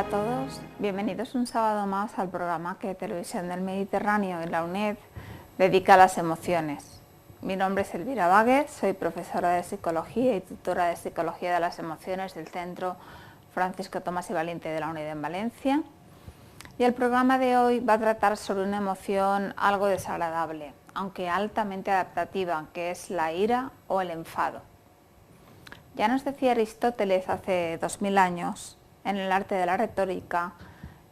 Hola a todos, bienvenidos un sábado más al programa que Televisión del Mediterráneo y la UNED dedica a las emociones. Mi nombre es Elvira Báguez, soy profesora de Psicología y tutora de Psicología de las Emociones del Centro Francisco Tomás y Valiente de la UNED en Valencia. Y el programa de hoy va a tratar sobre una emoción algo desagradable, aunque altamente adaptativa, que es la ira o el enfado. Ya nos decía Aristóteles hace 2000 años, en el arte de la retórica,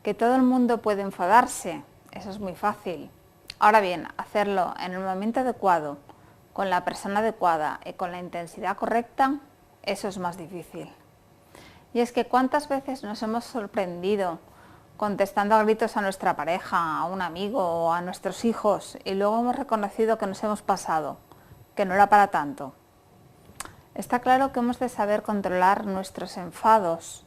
que todo el mundo puede enfadarse, eso es muy fácil. Ahora bien, hacerlo en el momento adecuado, con la persona adecuada y con la intensidad correcta, eso es más difícil. Y es que cuántas veces nos hemos sorprendido contestando a gritos a nuestra pareja, a un amigo o a nuestros hijos, y luego hemos reconocido que nos hemos pasado, que no era para tanto. Está claro que hemos de saber controlar nuestros enfados,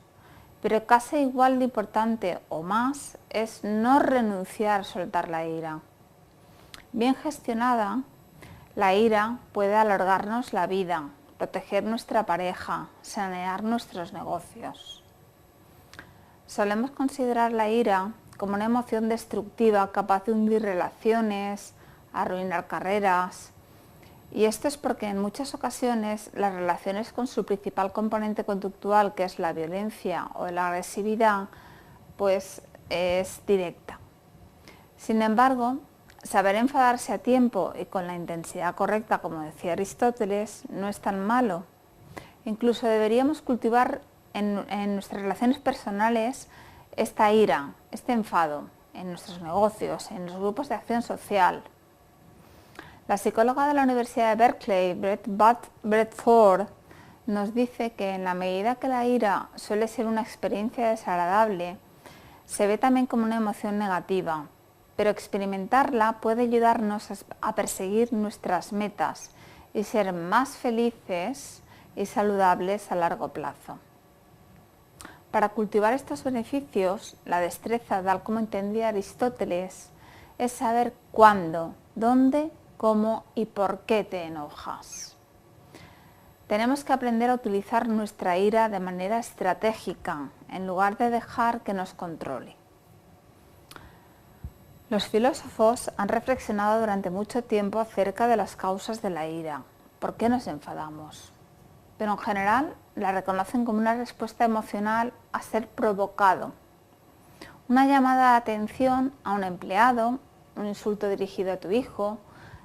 pero casi igual de importante o más es no renunciar a soltar la ira. Bien gestionada, la ira puede alargarnos la vida, proteger nuestra pareja, sanear nuestros negocios. Solemos considerar la ira como una emoción destructiva capaz de hundir relaciones, arruinar carreras. Y esto es porque en muchas ocasiones las relaciones con su principal componente conductual, que es la violencia o la agresividad, pues es directa. Sin embargo, saber enfadarse a tiempo y con la intensidad correcta, como decía Aristóteles, no es tan malo. Incluso deberíamos cultivar en nuestras relaciones personales esta ira, este enfado, en nuestros negocios, en los grupos de acción social. La psicóloga de la Universidad de Berkeley, Brett Ford, nos dice que en la medida que la ira suele ser una experiencia desagradable, se ve también como una emoción negativa, pero experimentarla puede ayudarnos a perseguir nuestras metas y ser más felices y saludables a largo plazo. Para cultivar estos beneficios, la destreza, tal como entendía Aristóteles, es saber cuándo, dónde, cómo y por qué te enojas. Tenemos que aprender a utilizar nuestra ira de manera estratégica, en lugar de dejar que nos controle. Los filósofos han reflexionado durante mucho tiempo acerca de las causas de la ira, por qué nos enfadamos, pero en general la reconocen como una respuesta emocional a ser provocado. Una llamada de atención a un empleado, un insulto dirigido a tu hijo,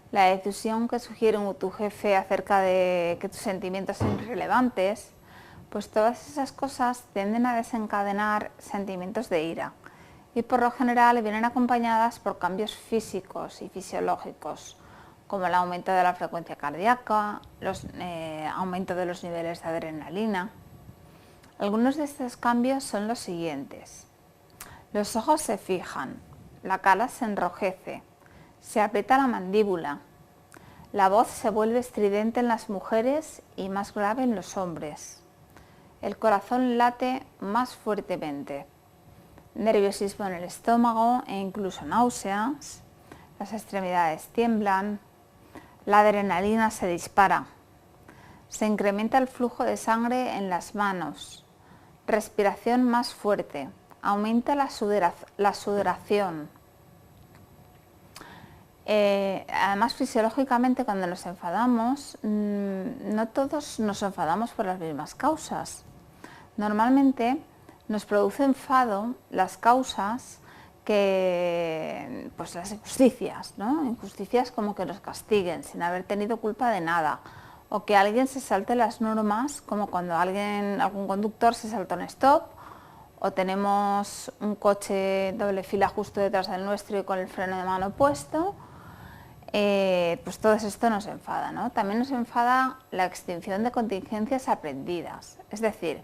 la decisión que sugiere tu jefe acerca de que tus sentimientos son irrelevantes, pues todas esas cosas tienden a desencadenar sentimientos de ira y por lo general vienen acompañadas por cambios físicos y fisiológicos, como el aumento de la frecuencia cardíaca, aumento de los niveles de adrenalina. Algunos de estos cambios son los siguientes. Los ojos se fijan, la cara se enrojece, se aprieta la mandíbula, la voz se vuelve estridente en las mujeres y más grave en los hombres. El corazón late más fuertemente, nerviosismo en el estómago e incluso náuseas, las extremidades tiemblan, la adrenalina se dispara, se incrementa el flujo de sangre en las manos, respiración más fuerte, aumenta la sudoración. Además, fisiológicamente, cuando nos enfadamos, no todos nos enfadamos por las mismas causas. Normalmente nos produce enfado las causas que, pues las injusticias, ¿no? Injusticias como que nos castiguen sin haber tenido culpa de nada, o que alguien se salte las normas, como cuando algún conductor se salta un stop, o tenemos un coche doble fila justo detrás del nuestro y con el freno de mano puesto. Pues todo esto nos enfada, ¿no? También nos enfada la extinción de contingencias aprendidas, es decir,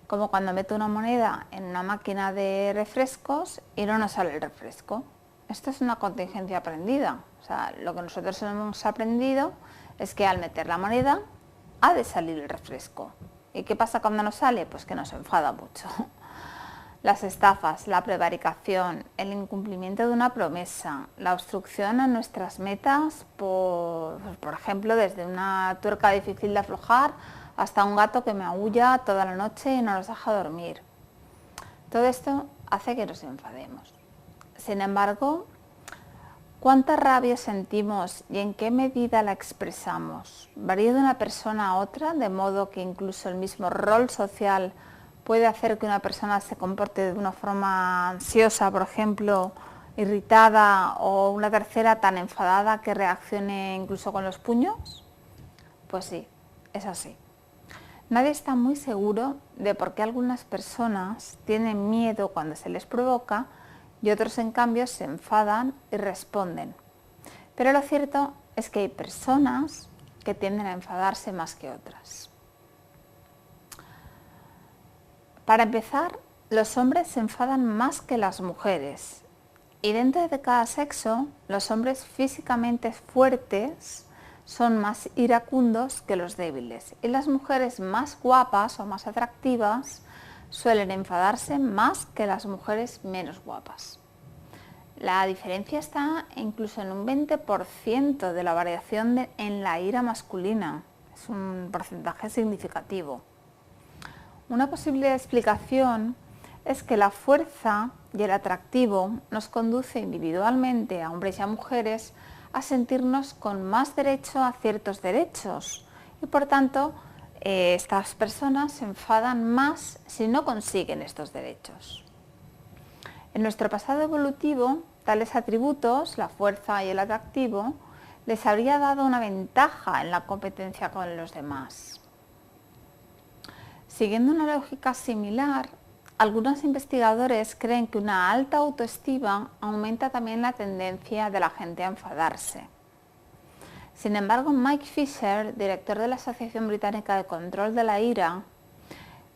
como cuando meto una moneda en una máquina de refrescos y no nos sale el refresco. Esto es una contingencia aprendida, o sea, lo que nosotros hemos aprendido es que al meter la moneda ha de salir el refresco. ¿Y qué pasa cuando no sale? Pues que nos enfada mucho. Las estafas, la prevaricación, el incumplimiento de una promesa, la obstrucción a nuestras metas, por ejemplo, desde una tuerca difícil de aflojar hasta un gato que me aúlla toda la noche y no nos deja dormir. Todo esto hace que nos enfademos. Sin embargo, ¿cuánta rabia sentimos y en qué medida la expresamos? Varía de una persona a otra, de modo que incluso el mismo rol social puede hacer que una persona se comporte de una forma ansiosa, por ejemplo, irritada, o una tercera tan enfadada que reaccione incluso con los puños. Pues sí, es así. Nadie está muy seguro de por qué algunas personas tienen miedo cuando se les provoca y otros en cambio se enfadan y responden. Pero lo cierto es que hay personas que tienden a enfadarse más que otras. Para empezar, los hombres se enfadan más que las mujeres. Y dentro de cada sexo, los hombres físicamente fuertes son más iracundos que los débiles. Y las mujeres más guapas o más atractivas suelen enfadarse más que las mujeres menos guapas. La diferencia está incluso en un 20% de la variación en la ira masculina. Es un porcentaje significativo. Una posible explicación es que la fuerza y el atractivo nos conduce individualmente a hombres y a mujeres a sentirnos con más derecho a ciertos derechos y por tanto estas personas se enfadan más si no consiguen estos derechos. En nuestro pasado evolutivo, tales atributos, la fuerza y el atractivo, les habría dado una ventaja en la competencia con los demás. Siguiendo una lógica similar, algunos investigadores creen que una alta autoestima aumenta también la tendencia de la gente a enfadarse. Sin embargo, Mike Fisher, director de la Asociación Británica de Control de la Ira,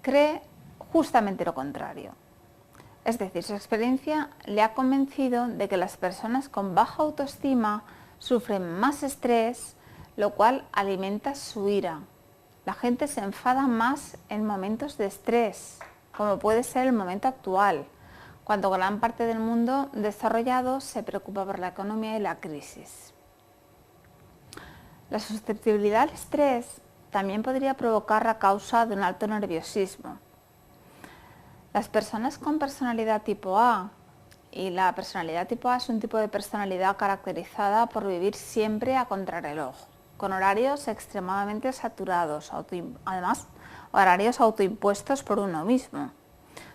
cree justamente lo contrario. Es decir, su experiencia le ha convencido de que las personas con baja autoestima sufren más estrés, lo cual alimenta su ira. La gente se enfada más en momentos de estrés, como puede ser el momento actual, cuando gran parte del mundo desarrollado se preocupa por la economía y la crisis. La susceptibilidad al estrés también podría provocar a causa de un alto nerviosismo. Las personas con personalidad tipo A, y la personalidad tipo A es un tipo de personalidad caracterizada por vivir siempre a contrarreloj, con horarios extremadamente saturados, además horarios autoimpuestos por uno mismo.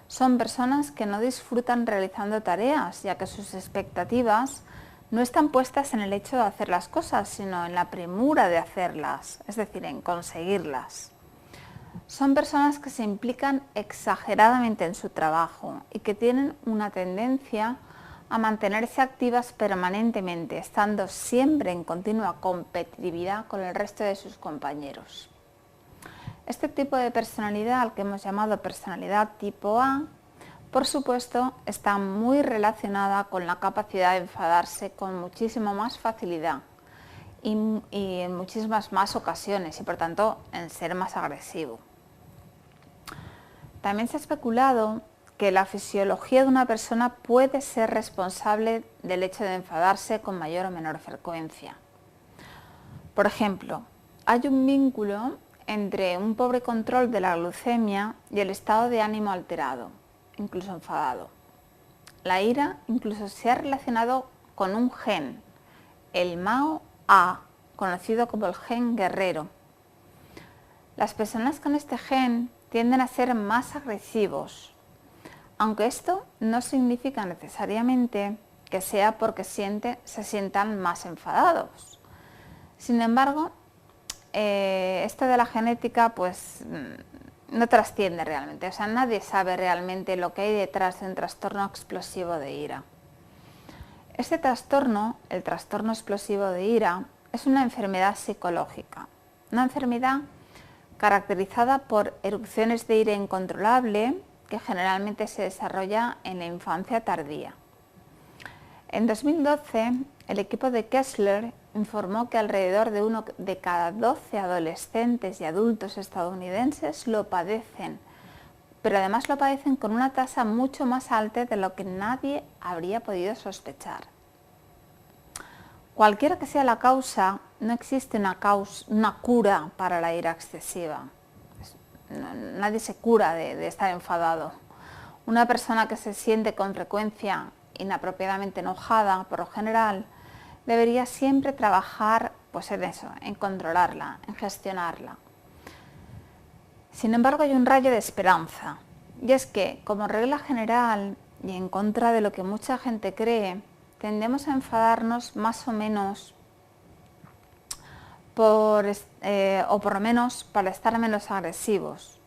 Son personas que no disfrutan realizando tareas, ya que sus expectativas no están puestas en el hecho de hacer las cosas, sino en la premura de hacerlas, es decir, en conseguirlas. Son personas que se implican exageradamente en su trabajo y que tienen una tendencia a mantenerse activas permanentemente, estando siempre en continua competitividad con el resto de sus compañeros. Este tipo de personalidad, al que hemos llamado personalidad tipo A, por supuesto, está muy relacionada con la capacidad de enfadarse con muchísima más facilidad y en muchísimas más ocasiones y por tanto en ser más agresivo. También se ha especulado que la fisiología de una persona puede ser responsable del hecho de enfadarse con mayor o menor frecuencia. Por ejemplo, hay un vínculo entre un pobre control de la glucemia y el estado de ánimo alterado, incluso enfadado. La ira incluso se ha relacionado con un gen, el MAO-A, conocido como el gen guerrero. Las personas con este gen tienden a ser más agresivos, aunque esto no significa necesariamente que sea porque se sientan más enfadados. Sin embargo, esto de la genética pues no trasciende realmente, o sea, nadie sabe realmente lo que hay detrás de un trastorno explosivo de ira. Este trastorno, el trastorno explosivo de ira, es una enfermedad psicológica, una enfermedad caracterizada por erupciones de ira incontrolable que generalmente se desarrolla en la infancia tardía. En 2012, el equipo de Kessler informó que alrededor de 1 de cada 12 adolescentes y adultos estadounidenses lo padecen, pero además lo padecen con una tasa mucho más alta de lo que nadie habría podido sospechar. Cualquiera que sea la causa, no existe una cura para la ira excesiva. Nadie se cura de estar enfadado. Una persona que se siente con frecuencia inapropiadamente enojada, por lo general, debería siempre trabajar pues en eso, en controlarla, en gestionarla. Sin embargo, hay un rayo de esperanza, y es que, como regla general, y en contra de lo que mucha gente cree, tendemos a enfadarnos más o menos o por lo menos para estar menos agresivos.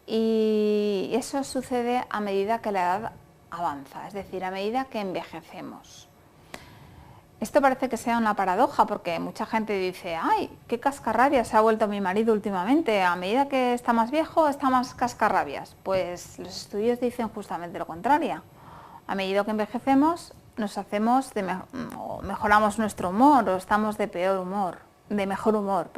Y eso sucede a medida que la edad avanza, es decir, a medida que envejecemos. Esto parece que sea una paradoja porque mucha gente dice, ¡ay, qué cascarrabias se ha vuelto mi marido últimamente! A medida que está más viejo, está más cascarrabias. Pues los estudios dicen justamente lo contrario. A medida que envejecemos, mejoramos nuestro humor o estamos de mejor humor.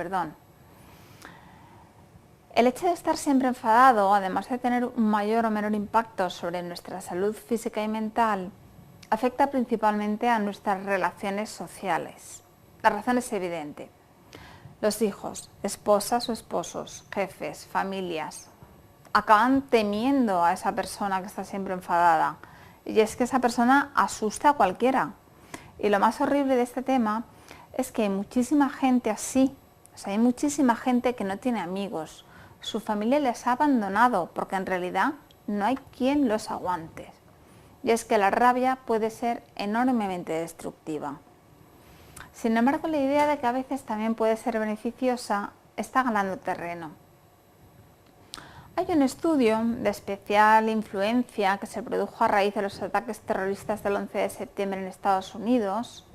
El hecho de estar siempre enfadado, además de tener un mayor o menor impacto sobre nuestra salud física y mental, afecta principalmente a nuestras relaciones sociales. La razón es evidente. Los hijos, esposas o esposos, jefes, familias, acaban temiendo a esa persona que está siempre enfadada. Y es que esa persona asusta a cualquiera. Y lo más horrible de este tema es que hay muchísima gente así. O sea, hay muchísima gente que no tiene amigos. Su familia les ha abandonado porque en realidad no hay quien los aguante. Y es que la rabia puede ser enormemente destructiva. Sin embargo, la idea de que a veces también puede ser beneficiosa está ganando terreno. Hay un estudio de especial influencia que se produjo a raíz de los ataques terroristas del 11 de septiembre en Estados Unidos,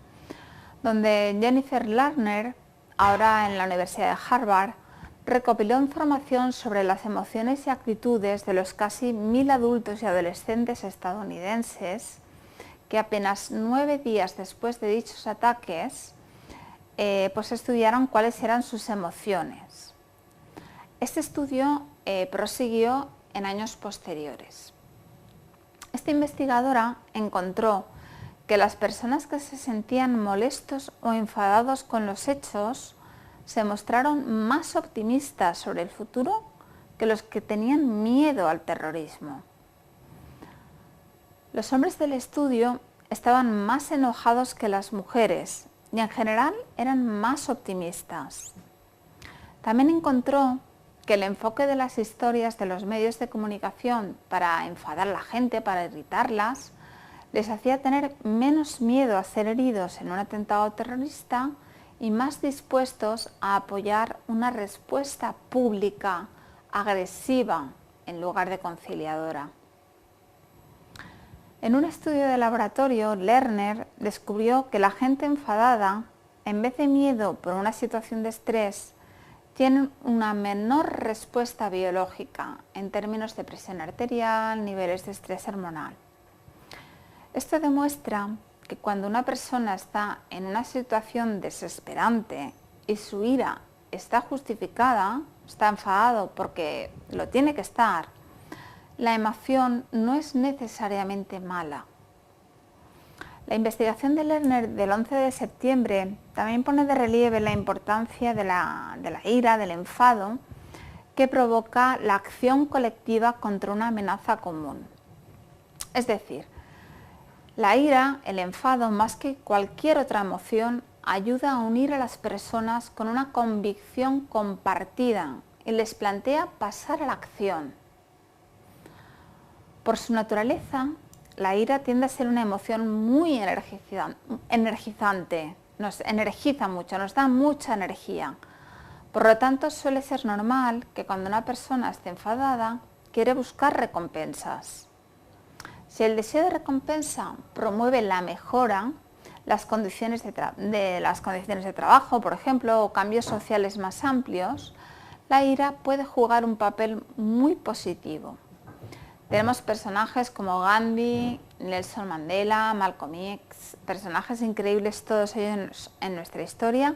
donde Jennifer Lerner, ahora en la Universidad de Harvard, recopiló información sobre las emociones y actitudes de los casi 1000 adultos y adolescentes estadounidenses que apenas 9 días después de dichos ataques pues estudiaron cuáles eran sus emociones. Este estudio prosiguió en años posteriores. Esta investigadora encontró que las personas que se sentían molestos o enfadados con los hechos se mostraron más optimistas sobre el futuro que los que tenían miedo al terrorismo. Los hombres del estudio estaban más enojados que las mujeres y en general eran más optimistas. También encontró que el enfoque de las historias de los medios de comunicación para enfadar a la gente, para irritarlas, les hacía tener menos miedo a ser heridos en un atentado terrorista y más dispuestos a apoyar una respuesta pública agresiva en lugar de conciliadora. En un estudio de laboratorio, Lerner descubrió que la gente enfadada, en vez de miedo por una situación de estrés, tienen una menor respuesta biológica en términos de presión arterial, niveles de estrés hormonal. Esto demuestra que cuando una persona está en una situación desesperante y su ira está justificada, está enfadado porque lo tiene que estar, la emoción no es necesariamente mala. La investigación de Lerner del 11 de septiembre también pone de relieve la importancia de la ira, del enfado, que provoca la acción colectiva contra una amenaza común. Es decir, la ira, el enfado, más que cualquier otra emoción, ayuda a unir a las personas con una convicción compartida y les plantea pasar a la acción. Por su naturaleza, la ira tiende a ser una emoción muy energizante, nos energiza mucho, nos da mucha energía. Por lo tanto, suele ser normal que cuando una persona esté enfadada, quiere buscar recompensas. Si el deseo de recompensa promueve la mejora, las condiciones de trabajo, por ejemplo, o cambios sociales más amplios, la ira puede jugar un papel muy positivo. Tenemos personajes como Gandhi, Nelson Mandela, Malcolm X, personajes increíbles todos ellos en nuestra historia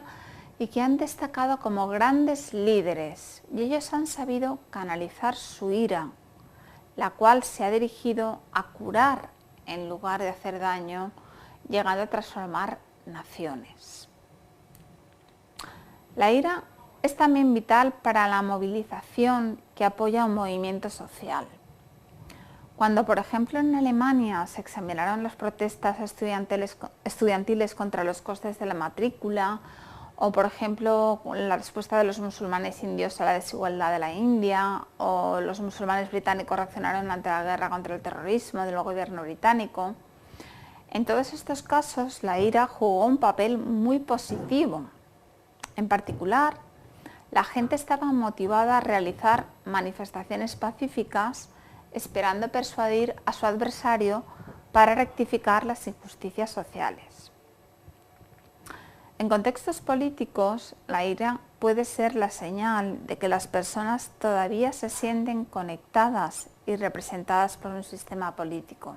y que han destacado como grandes líderes, y ellos han sabido canalizar su ira, la cual se ha dirigido a curar en lugar de hacer daño, llegando a transformar naciones. La ira es también vital para la movilización que apoya un movimiento social. Cuando, por ejemplo, en Alemania se examinaron las protestas estudiantiles contra los costes de la matrícula, o por ejemplo la respuesta de los musulmanes indios a la desigualdad de la India, o los musulmanes británicos reaccionaron ante la guerra contra el terrorismo del gobierno británico, en todos estos casos la ira jugó un papel muy positivo. En particular, la gente estaba motivada a realizar manifestaciones pacíficas esperando persuadir a su adversario para rectificar las injusticias sociales. En contextos políticos, la ira puede ser la señal de que las personas todavía se sienten conectadas y representadas por un sistema político.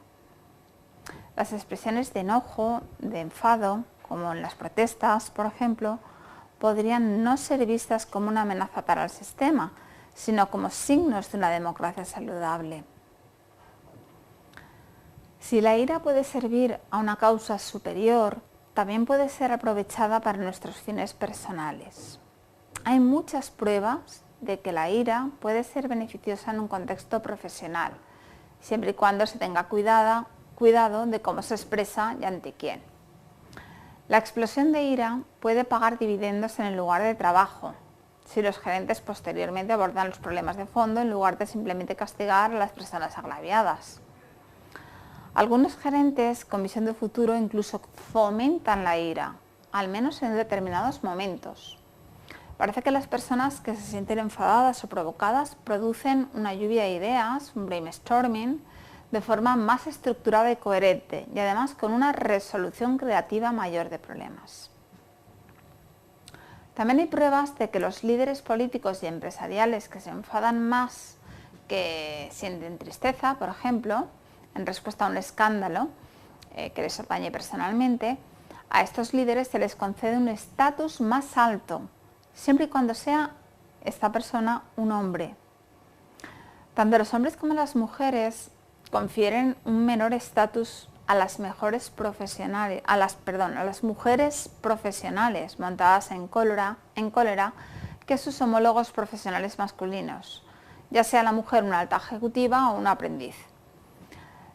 Las expresiones de enojo, de enfado, como en las protestas, por ejemplo, podrían no ser vistas como una amenaza para el sistema, sino como signos de una democracia saludable. Si la ira puede servir a una causa superior, también puede ser aprovechada para nuestros fines personales. Hay muchas pruebas de que la ira puede ser beneficiosa en un contexto profesional, siempre y cuando se tenga cuidado de cómo se expresa y ante quién. La explosión de ira puede pagar dividendos en el lugar de trabajo, si los gerentes posteriormente abordan los problemas de fondo en lugar de simplemente castigar a las personas agraviadas. Algunos gerentes con visión de futuro incluso fomentan la ira, al menos en determinados momentos. Parece que las personas que se sienten enfadadas o provocadas producen una lluvia de ideas, un brainstorming, de forma más estructurada y coherente, y además con una resolución creativa mayor de problemas. También hay pruebas de que los líderes políticos y empresariales que se enfadan más que sienten tristeza, por ejemplo, en respuesta a un escándalo que les atañe personalmente, a estos líderes se les concede un estatus más alto, siempre y cuando sea esta persona un hombre. Tanto los hombres como las mujeres confieren un menor estatus a las mujeres profesionales montadas en cólera que sus homólogos profesionales masculinos, ya sea la mujer una alta ejecutiva o un aprendiz.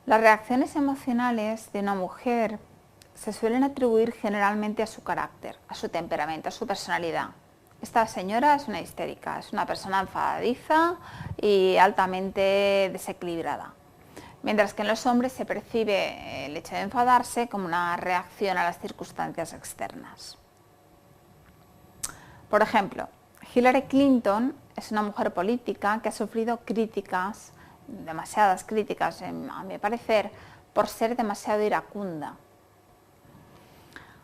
Las reacciones emocionales de una mujer se suelen atribuir generalmente a su carácter, a su temperamento, a su personalidad. Esta señora es una histérica, es una persona enfadadiza y altamente desequilibrada. Mientras que en los hombres se percibe el hecho de enfadarse como una reacción a las circunstancias externas. Por ejemplo, Hillary Clinton es una mujer política que ha sufrido críticas, demasiadas críticas a mi parecer, por ser demasiado iracunda.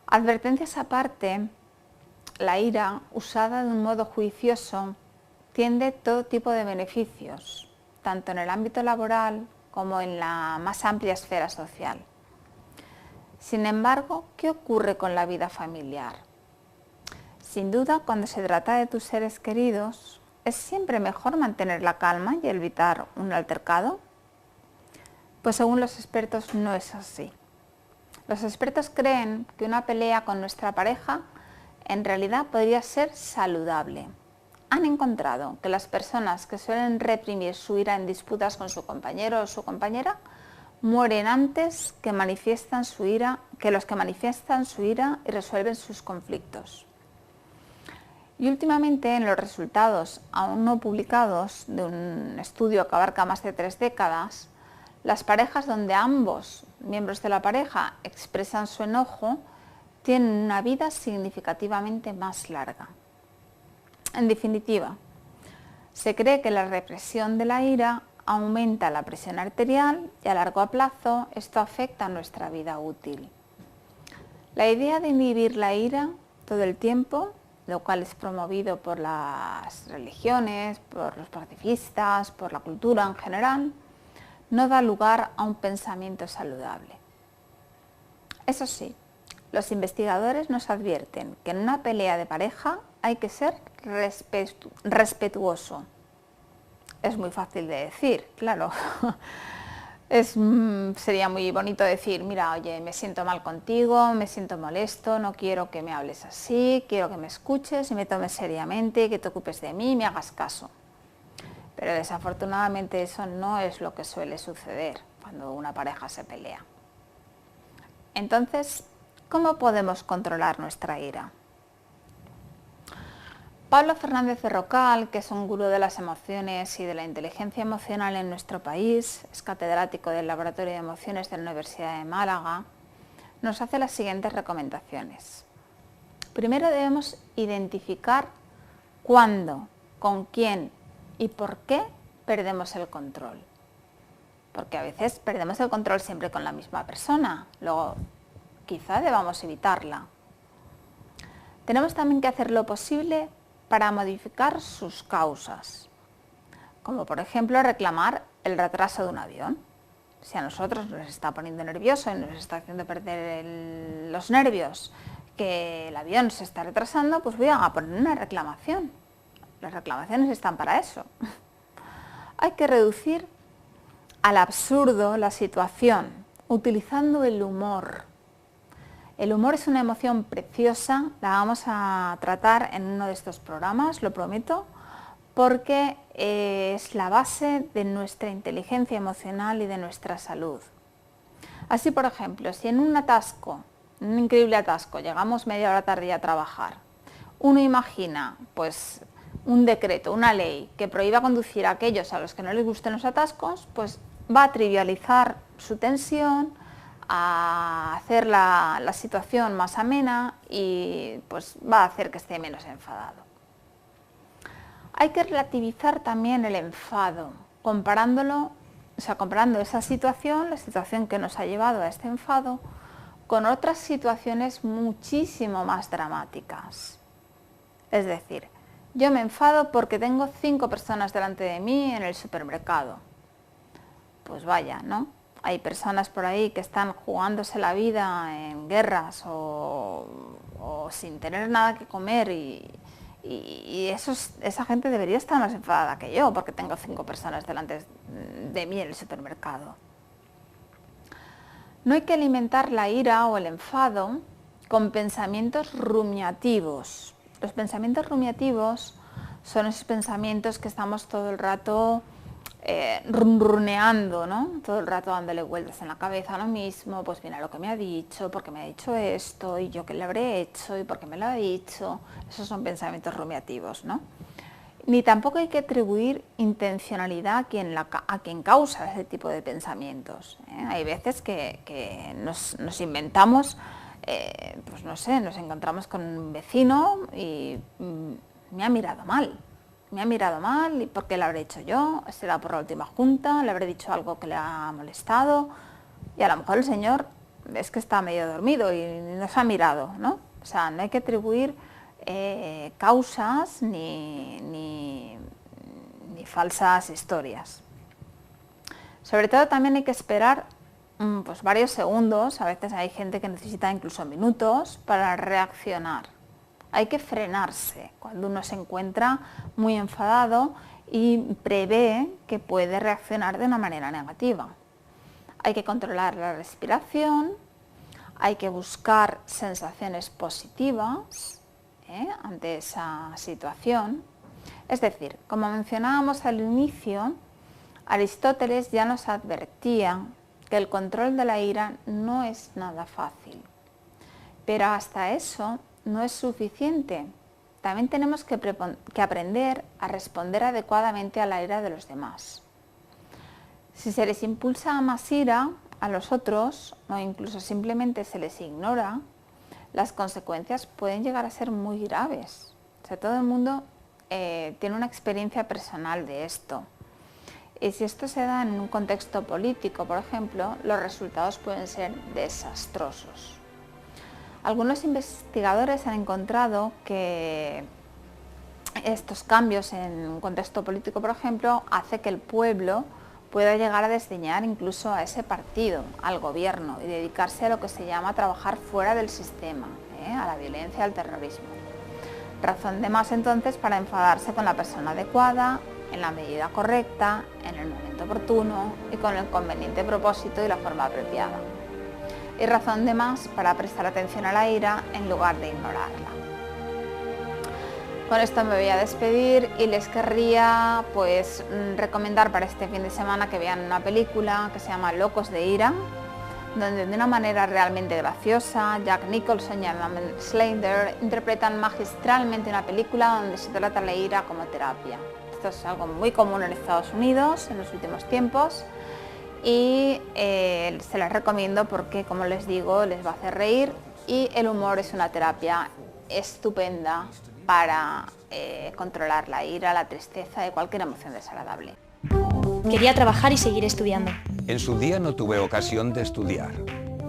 Advertencias aparte, la ira, usada de un modo juicioso, tiende todo tipo de beneficios, tanto en el ámbito laboral como en la más amplia esfera social. Sin embargo, ¿qué ocurre con la vida familiar? Sin duda, cuando se trata de tus seres queridos, ¿es siempre mejor mantener la calma y evitar un altercado? Pues según los expertos no es así. Los expertos creen que una pelea con nuestra pareja en realidad podría ser saludable. Han encontrado que las personas que suelen reprimir su ira en disputas con su compañero o su compañera mueren antes que los que manifiestan su ira y resuelven sus conflictos. Y últimamente, en los resultados aún no publicados de un estudio que abarca más de 3 décadas, las parejas donde ambos miembros de la pareja expresan su enojo tienen una vida significativamente más larga. En definitiva, se cree que la represión de la ira aumenta la presión arterial y a largo plazo esto afecta a nuestra vida útil. La idea de inhibir la ira todo el tiempo, lo cual es promovido por las religiones, por los pacifistas, por la cultura en general, no da lugar a un pensamiento saludable. Eso sí, los investigadores nos advierten que en una pelea de pareja hay que ser respetuoso. Es muy fácil de decir, claro. Sería muy bonito decir, mira, oye, me siento mal contigo, me siento molesto, no quiero que me hables así, quiero que me escuches y me tomes seriamente, que te ocupes de mí y me hagas caso. pero desafortunadamente eso no es lo que suele suceder cuando una pareja se pelea. Entonces, ¿cómo podemos controlar nuestra ira? Pablo Fernández de Rocal, que es un gurú de las emociones y de la inteligencia emocional en nuestro país, es catedrático del Laboratorio de Emociones de la Universidad de Málaga, nos hace las siguientes recomendaciones. Primero debemos identificar cuándo, con quién y por qué perdemos el control. Porque a veces perdemos el control siempre con la misma persona, luego quizá debamos evitarla. Tenemos también que hacer lo posible para modificar sus causas, como por ejemplo reclamar el retraso de un avión. Si a nosotros nos está poniendo nervioso y nos está haciendo perder los nervios que el avión se está retrasando, pues voy a poner una reclamación. Las reclamaciones están para eso. Hay que reducir al absurdo la situación, utilizando el humor. El humor es una emoción preciosa, la vamos a tratar en uno de estos programas, lo prometo, porque es la base de nuestra inteligencia emocional y de nuestra salud. Así, por ejemplo, si en un atasco, un increíble atasco, llegamos media hora tarde a trabajar, uno imagina pues un decreto, una ley que prohíba conducir a aquellos a los que no les gusten los atascos, pues va a trivializar su tensión, a hacer la situación más amena y pues va a hacer que esté menos enfadado. Hay que relativizar también el enfado, comparando esa situación, la situación que nos ha llevado a este enfado, con otras situaciones muchísimo más dramáticas. Es decir, yo me enfado porque tengo 5 personas delante de mí en el supermercado. Pues vaya, ¿no? Hay personas por ahí que están jugándose la vida en guerras o sin tener nada que comer y esa gente debería estar más enfadada que yo porque tengo 5 personas delante de mí en el supermercado. No hay que alimentar la ira o el enfado con pensamientos rumiativos. Los pensamientos rumiativos son esos pensamientos que estamos todo el rato runruneando, ¿no? Todo el rato dándole vueltas en la cabeza a lo mismo, pues mira lo que me ha dicho, porque me ha dicho esto, y yo qué le habré hecho, y por qué me lo ha dicho. Esos son pensamientos rumiativos, ¿no? Ni tampoco hay que atribuir intencionalidad a quien causa ese tipo de pensamientos, ¿eh? Hay veces que nos inventamos, pues no sé, nos encontramos con un vecino y me ha mirado mal. Me ha mirado mal, ¿y por qué lo habré hecho yo? ¿Será por la última junta? ¿Le habré dicho algo que le ha molestado? Y a lo mejor el señor es que está medio dormido y nos ha mirado, ¿no? O sea, no hay que atribuir causas ni falsas historias. Sobre todo también hay que esperar pues varios segundos, a veces hay gente que necesita incluso minutos para reaccionar. Hay que frenarse cuando uno se encuentra muy enfadado y prevé que puede reaccionar de una manera negativa. Hay que controlar la respiración, hay que buscar sensaciones positivas ante esa situación. Es decir, como mencionábamos al inicio, Aristóteles ya nos advertía que el control de la ira no es nada fácil, pero hasta eso no es suficiente. También tenemos que aprender a responder adecuadamente a la ira de los demás. Si se les impulsa más ira a los otros o incluso simplemente se les ignora, las consecuencias pueden llegar a ser muy graves. O sea, todo el mundo tiene una experiencia personal de esto. Y si esto se da en un contexto político, por ejemplo, los resultados pueden ser desastrosos. Algunos investigadores han encontrado que estos cambios en un contexto político, por ejemplo, hace que el pueblo pueda llegar a desdeñar incluso a ese partido, al gobierno, y dedicarse a lo que se llama trabajar fuera del sistema, a la violencia, al terrorismo. Razón de más entonces para enfadarse con la persona adecuada, en la medida correcta, en el momento oportuno y con el conveniente propósito y la forma apropiada. Y razón de más para prestar atención a la ira en lugar de ignorarla. Con esto me voy a despedir y les querría pues recomendar para este fin de semana que vean una película que se llama Locos de Ira, donde de una manera realmente graciosa Jack Nicholson y Adam Sandler interpretan magistralmente una película donde se trata la ira como terapia. Esto es algo muy común en Estados Unidos en los últimos tiempos y se las recomiendo porque, como les digo, les va a hacer reír y el humor es una terapia estupenda para controlar la ira, la tristeza y cualquier emoción desagradable. Quería trabajar y seguir estudiando. En su día no tuve ocasión de estudiar.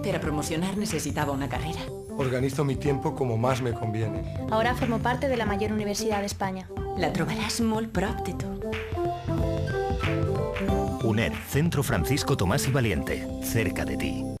Para promocionar necesitaba una carrera. Organizo mi tiempo como más me conviene. Ahora formo parte de la mayor universidad de España. La trobaràs molt prop de tu. UNED, Centro Francisco Tomás y Valiente, cerca de ti.